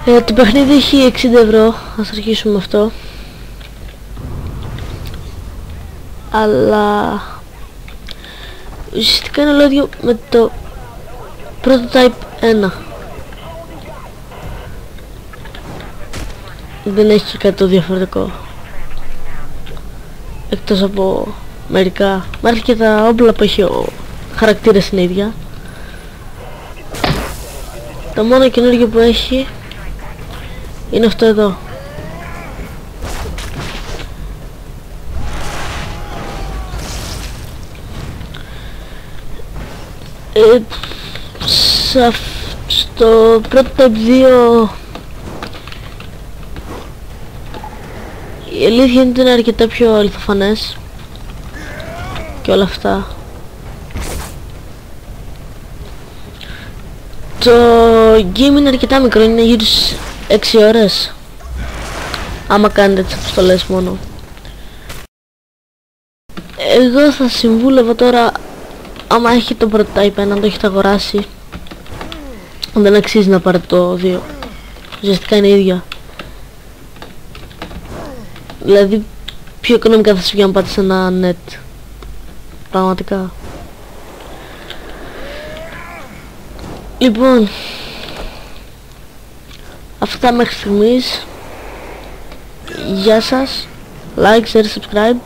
Το παιχνίδι έχει 60€, ας αρχίσουμε με αυτό. Αλλά ουσιαστικά είναι όλο ίδιο με το Prototype 1. Δεν έχει και κάτι το διαφορετικό, εκτός από μερικά, μέχρι και τα όπλα που έχει ο χαρακτήρας είναι ίδια. Το μόνο καινούργιο που έχει είναι αυτό εδώ. Στο Prototype 2 η αλήθεια είναι ότι είναι αρκετά πιο αληθοφανές και όλα αυτά. Το game είναι αρκετά μικρό, είναι γύρω στις 6 ώρες άμα κάνετε τις αποστολές μόνο. Εγώ θα συμβούλευα τώρα, άμα έχει το Prototype 1, αν το έχετε αγοράσει, δεν αξίζει να πάρετε το 2. Ουσιαστικά είναι ίδια. Δηλαδή πιο οικονομικά θα σας βγει αν πάτε σε ένα net. Πραγματικά. Λοιπόν, αυτά μέχρι στιγμής. Γεια σας. Like, share, subscribe.